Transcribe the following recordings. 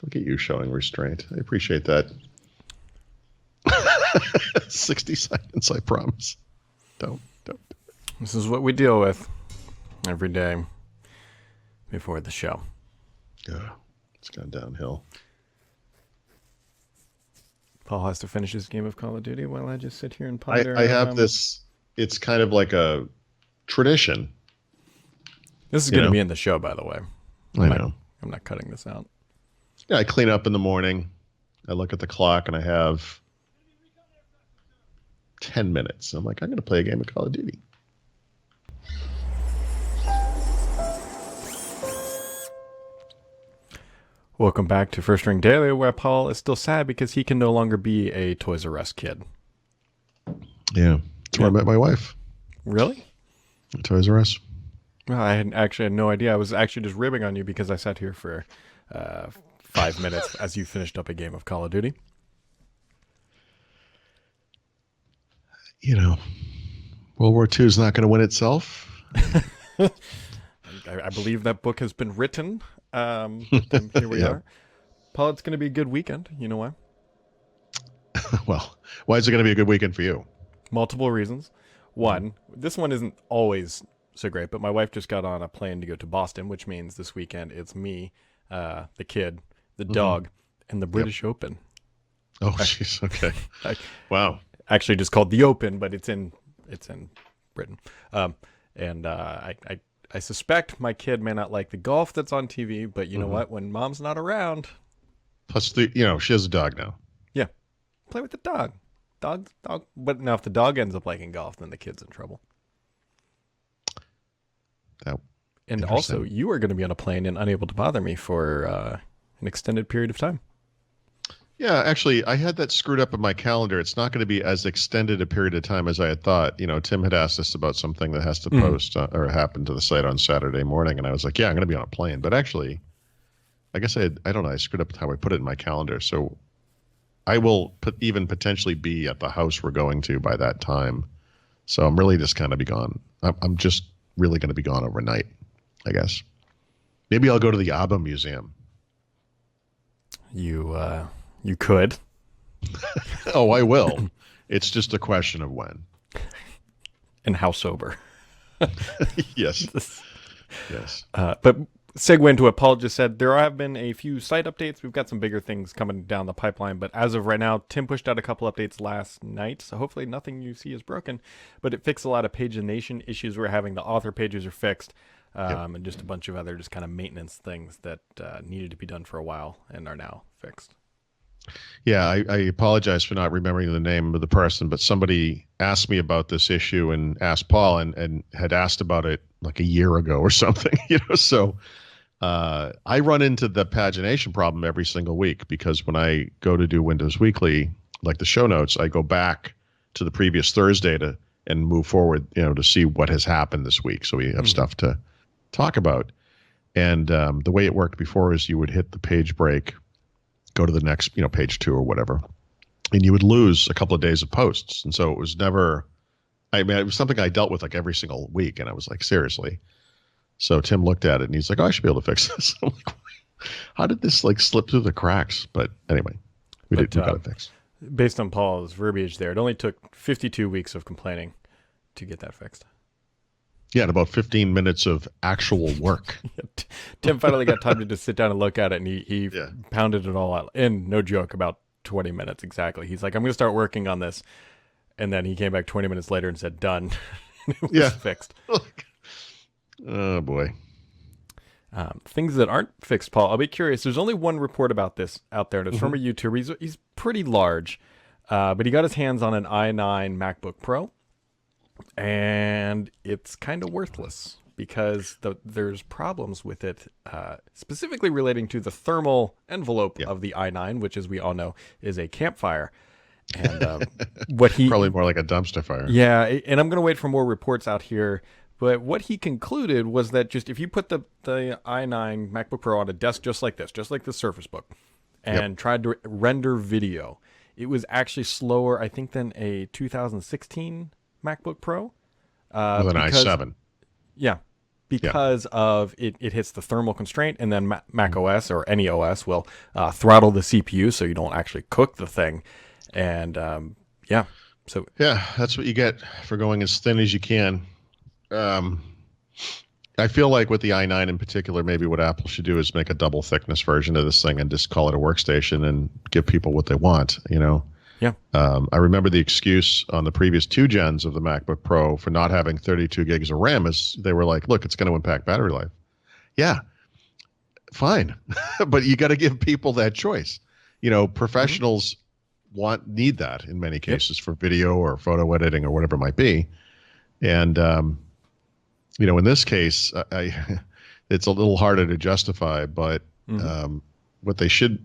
Look at you showing restraint. I appreciate that. 60 seconds, I promise. Don't. This is what we deal with every day before the show. Yeah, it's gone downhill. Paul has to finish his game of Call of Duty while I just sit here and ponder. I have this. It's kind of like a tradition. This is going to be in the show, by the way. I know. I'm not cutting this out. Yeah, I clean up in the morning. I look at the clock and I have 10 minutes. I'm like, I'm going to play a game of Call of Duty. Welcome back to First Ring Daily, where Paul is still sad because he can no longer be a Toys R Us kid. Yeah, that's where I met my wife. Really? At Toys R Us. Well, I had no idea. I was actually just ribbing on you because I sat here for 5 minutes as you finished up a game of Call of Duty. You know, World War II is not going to win itself. I believe that book has been written. And here we are. Paul, it's going to be a good weekend. You know why? Well, why is it going to be a good weekend for you? Multiple reasons. One, this one isn't always so great, but my wife just got on a plane to go to Boston, which means this weekend it's me, the kid, the dog, and the British Open. Oh, jeez. Okay. Wow. Actually, just called the Open, but it's in Britain. I suspect my kid may not like the golf that's on TV, but you know what? When mom's not around, plus she has a dog now. Yeah, play with the dog. Dog. But now, if the dog ends up liking golf, then the kid's in trouble. And also, you are going to be on a plane and unable to bother me for an extended period of time. Yeah, actually, I had that screwed up in my calendar. It's not going to be as extended a period of time as I had thought. You know, Tim had asked us about something that has to post or happen to the site on Saturday morning, and I was like, yeah, I'm going to be on a plane. But actually, I guess I don't know. I screwed up how I put it in my calendar. So I will even potentially be at the house we're going to by that time. So I'm really just going to be gone. I'm just really going to be gone overnight, I guess. Maybe I'll go to the ABBA Museum. You could. Oh, I will. It's just a question of when. And how sober. Yes. Yes. But segue into what Paul just said, there have been a few site updates. We've got some bigger things coming down the pipeline. But as of right now, Tim pushed out a couple updates last night. So hopefully nothing you see is broken. But it fixed a lot of pagination issues we're having. The author pages are fixed. And just a bunch of other just kind of maintenance things that needed to be done for a while and are now fixed. Yeah, I apologize for not remembering the name of the person, but somebody asked me about this issue and asked Paul and had asked about it like a year ago or something, so I run into the pagination problem every single week because when I go to do Windows Weekly, like the show notes, I go back to the previous Thursday and move forward, to see what has happened this week. So we have stuff to talk about. And the way it worked before is you would hit the page break, go to the next, page 2 or whatever, and you would lose a couple of days of posts. And so it was never, it was something I dealt with like every single week. And I was like, seriously. So Tim looked at it and he's like, oh, I should be able to fix this. I'm like, how did this slip through the cracks? But anyway, we got it fixed. Based on Paul's verbiage there, it only took 52 weeks of complaining to get that fixed. Yeah, and about 15 minutes of actual work. Tim finally got time to just sit down and look at it, and he pounded it all out. And no joke, about 20 minutes exactly. He's like, I'm going to start working on this. And then he came back 20 minutes later and said, done. It was fixed. Oh, boy. Things that aren't fixed, Paul. I'll be curious. There's only one report about this out there, and it's from a YouTuber. He's pretty large, but he got his hands on an i9 MacBook Pro. And it's kind of worthless because there's problems with it, specifically relating to the thermal envelope of the i9, which, as we all know, is a campfire. And probably more like a dumpster fire. Yeah, and I'm going to wait for more reports out here. But what he concluded was that just if you put the i9 MacBook Pro on a desk just like the Surface Book, and tried to render video, it was actually slower, I think, than a 2016 MacBook Pro. With an i7. Yeah. because of it hits the thermal constraint, and then Mac OS or any OS will throttle the CPU so you don't actually cook the thing. And so Yeah, that's what you get for going as thin as you can. I feel like with the i9 in particular, maybe what Apple should do is make a double thickness version of this thing and just call it a workstation and give people what they want, yeah. I remember the excuse on the previous 2 gens of the MacBook Pro for not having 32 gigs of RAM is they were like, look, it's going to impact battery life. Yeah, fine. But you got to give people that choice. Professionals need that in many cases for video or photo editing or whatever it might be. And, in this case, it's a little harder to justify, but what they should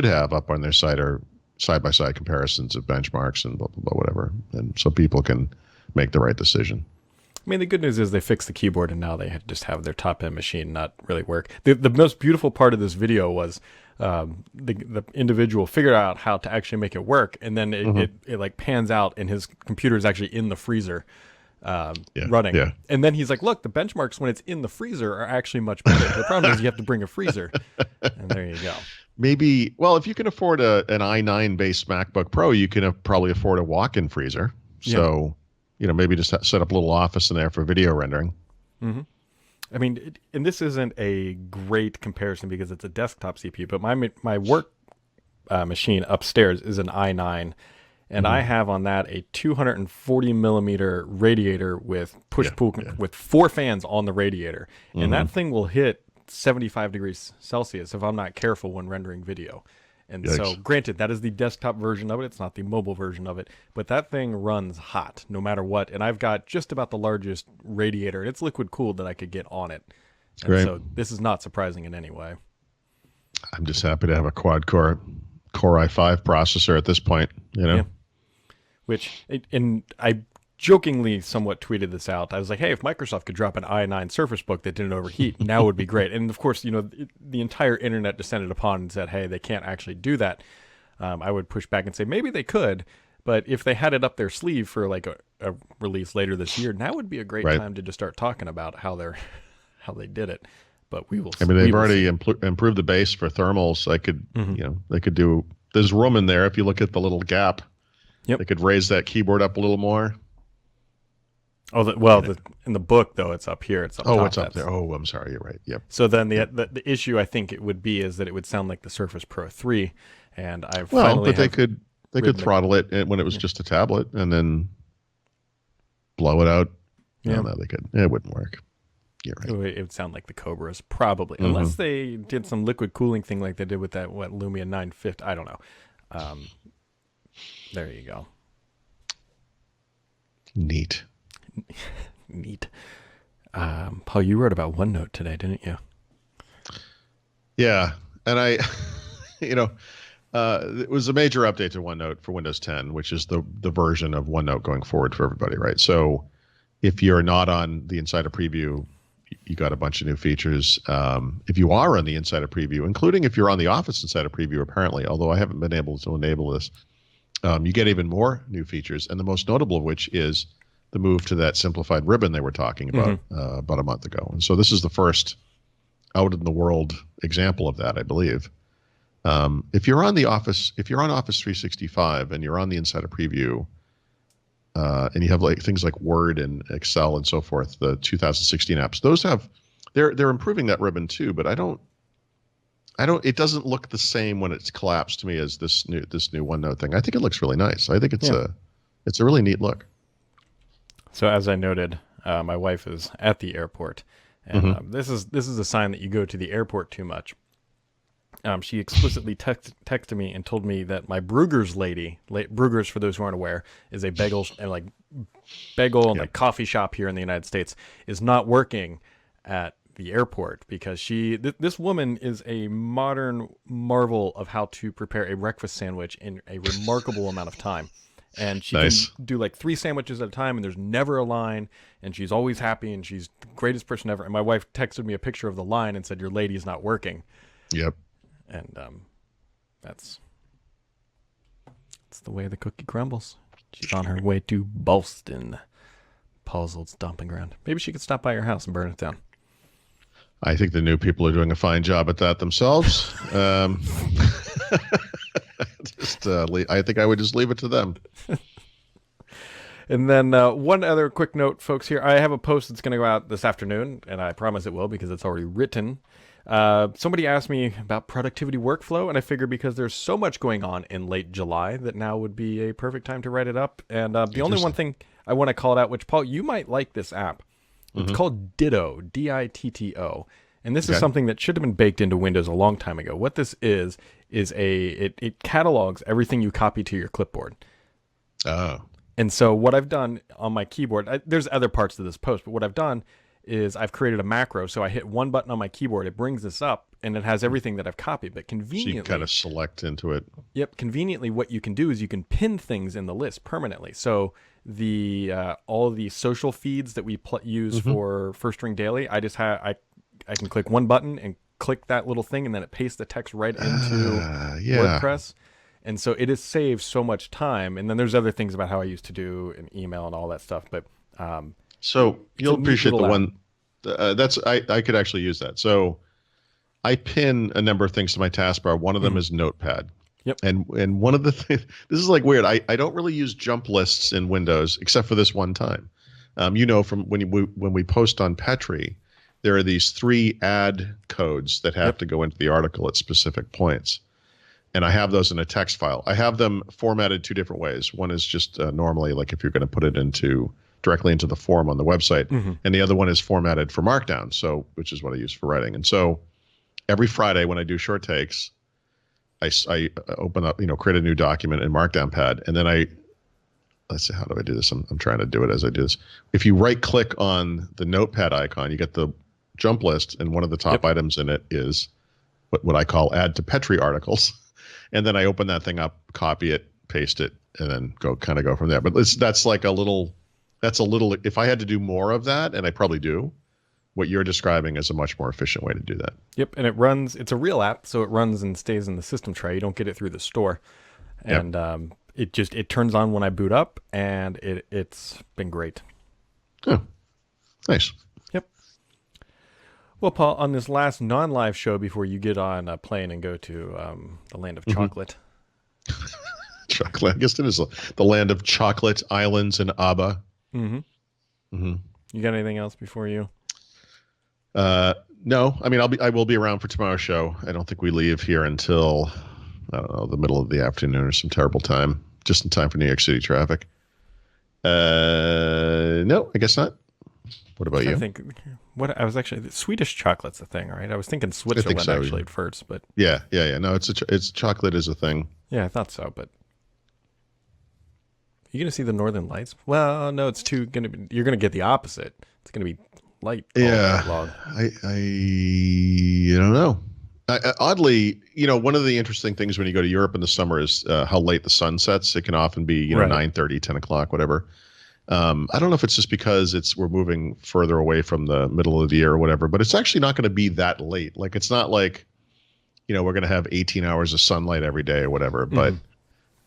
have up on their site are side-by-side comparisons of benchmarks and blah, blah, blah, whatever. And so people can make the right decision. I mean, the good news is they fixed the keyboard, and now they just have their top-end machine not really work. The most beautiful part of this video was the individual figured out how to actually make it work, and then it like pans out, and his computer is actually in the freezer running. Yeah. And then he's like, look, the benchmarks when it's in the freezer are actually much better. The problem is you have to bring a freezer, and there you go. Maybe, well, if you can afford an i9-based MacBook Pro, you can probably afford a walk-in freezer. So, maybe just set up a little office in there for video rendering. Mm-hmm. I mean, and this isn't a great comparison because it's a desktop CPU, but my work machine upstairs is an i9, and I have on that a 240 millimeter radiator with push-pull with 4 fans on the radiator, and that thing will hit 75 degrees Celsius if I'm not careful when rendering video. And so, granted, that is the desktop version of it. It's not the mobile version of it. But that thing runs hot no matter what. And I've got just about the largest radiator, and it's liquid-cooled that I could get on it. And so this is not surprising in any way. I'm just happy to have a quad-core Core i5 processor at this point, Yeah. Which, and I jokingly somewhat tweeted this out. I was like, hey, if Microsoft could drop an i9 Surface Book that didn't overheat, now would be great. And of course, the entire internet descended upon and said, hey, they can't actually do that. I would push back and say maybe they could, but if they had it up their sleeve for like a release later this year, now would be a great time to just start talking about how they did it. But we will. I mean, they've already improved the base for thermals. They could do. There's room in there if you look at the little gap. Yep. They could raise that keyboard up a little more. Oh, in the book though, it's up here. It's up top. It's up there. Oh, I'm sorry. You're right. Yep. So then the issue I think it would be is that it would sound like the Surface Pro 3, and they could throttle it when it was just a tablet and then blow it out. Yeah, no, they could. It wouldn't work. You're right. It would sound like the Cobras probably, unless they did some liquid cooling thing like they did with that Lumia 950. I don't know. There you go. Neat. Paul, you wrote about OneNote today, didn't you? Yeah, and I, it was a major update to OneNote for Windows 10, which is the version of OneNote going forward for everybody, right? So if you're not on the Insider Preview, you got a bunch of new features. If you are on the Insider Preview, including if you're on the Office Insider Preview, apparently, although I haven't been able to enable this, you get even more new features, and the most notable of which is the move to that simplified ribbon they were talking about about a month ago. And so this is the first out in the world example of that, I believe. If you're on Office 365 and you're on the Insider Preview, and you have like things like Word and Excel and so forth, the 2016 apps, they're improving that ribbon too, but it doesn't look the same when it's collapsed to me as this new OneNote thing. I think it looks really nice. I think it's a really neat look. So as I noted, my wife is at the airport, and this is a sign that you go to the airport too much. She explicitly texted me and told me that my Bruegger's lady, Bruegger's, for those who aren't aware, is a bagel and coffee shop here in the United States, is not working at the airport because this woman is a modern marvel of how to prepare a breakfast sandwich in a remarkable amount of time. And she can do like 3 sandwiches at a time, and there's never a line, and she's always happy, and she's the greatest person ever. And my wife texted me a picture of the line and said, "Your lady's not working." Yep. And that's the way the cookie crumbles. She's on her way to Boston, Paul's old stomping ground. Maybe she could stop by your house and burn it down. I think the new people are doing a fine job at that themselves. I think I would just leave it to them. And then one other quick note, folks, here. I have a post that's going to go out this afternoon, and I promise it will because it's already written. Somebody asked me about productivity workflow, and I figured because there's so much going on in late July that now would be a perfect time to write it up. And the only one thing I want to call it out, which, Paul, you might like this app. It's called Ditto, Ditto. And this is something that should have been baked into Windows a long time ago. What this is it catalogs everything you copy to your clipboard. Oh. And so what I've done on my keyboard, there's other parts to this post, but what I've done is I've created a macro. So I hit one button on my keyboard, it brings this up, and it has everything that I've copied. But conveniently, so you kind of select into it. Yep. Conveniently, what you can do is you can pin things in the list permanently. So the all of the social feeds that we use for First Ring Daily, I just have I can click one button and click that little thing, and then it pastes the text right into WordPress. And so it has saved so much time. And then there's other things about how I used to do an email and all that stuff. But so you'll appreciate the one I could actually use that. So I pin a number of things to my taskbar. One of them is Notepad. Yep. And one of the things, this is like weird. I don't really use jump lists in Windows except for this one time. From when we post on Petri, there are these 3 add codes that have to go into the article at specific points. And I have those in a text file. I have them formatted 2 different ways. One is just normally like if you're going to put it directly into the form on the website, and the other one is formatted for Markdown, which is what I use for writing. And so every Friday when I do short takes, I open up, create a new document in Markdown Pad, and then let's see, how do I do this? I'm trying to do it as I do this. If you right click on the Notepad icon, you get the jump list, and one of the top items in it is what I call add to Petri articles. And then I open that thing up, copy it, paste it, and then go from there. But that's a little, if I had to do more of that, and I probably do, what you're describing is a much more efficient way to do that. Yep. And it's a real app, so it runs and stays in the system tray. You don't get it through the store. And it turns on when I boot up, and it's been great. Oh, nice. Yep. Well, Paul, on this last non-live show before you get on a plane and go to the land of chocolate. Chocolate. I guess it is the land of chocolate, islands, and ABBA. You got anything else before you? No. I mean, I will be around for tomorrow's show. I don't think we leave here until, I don't know, the middle of the afternoon or some terrible time, just in time for New York City traffic. No, I guess not. What about you? I was actually, Swedish chocolate's a thing, right? I was thinking Switzerland actually at first, but yeah. No, it's chocolate is a thing. Yeah, I thought so, but you gonna see the Northern Lights? Well, no, you're gonna get the opposite. It's gonna be light. Yeah, I don't know. Oddly, one of the interesting things when you go to Europe in the summer is how late the sun sets. It can often be 9:30, 10 o'clock, whatever. I don't know if it's just because we're moving further away from the middle of the year or whatever, but it's actually not going to be that late. Like, it's not like, we're going to have 18 hours of sunlight every day or whatever. But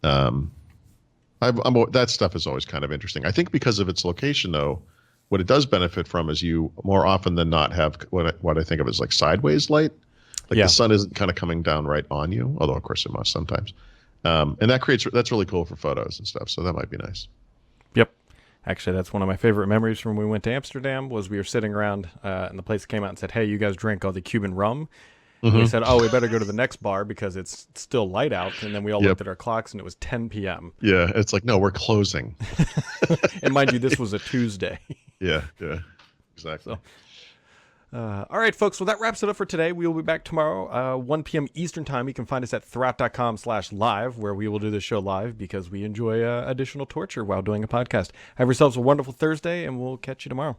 that stuff is always kind of interesting. I think because of its location, though, what it does benefit from is you more often than not have what I think of as like sideways light. Like the sun isn't kind of coming down right on you, although of course it must sometimes. And that's really cool for photos and stuff. So that might be nice. Yep. Actually, that's one of my favorite memories from when we went to Amsterdam was we were sitting around and the place came out and said, "Hey, you guys drink all the Cuban rum?" And we said, "Oh, we better go to the next bar because it's still light out." And then we all looked at our clocks and it was 10 p.m. Yeah, it's like, no, we're closing. And mind you, this was a Tuesday. Yeah, exactly. So, all right, folks. Well, that wraps it up for today. We will be back tomorrow, 1 p.m. Eastern time. You can find us at thwrap.com/live, where we will do the show live because we enjoy additional torture while doing a podcast. Have yourselves a wonderful Thursday, and we'll catch you tomorrow.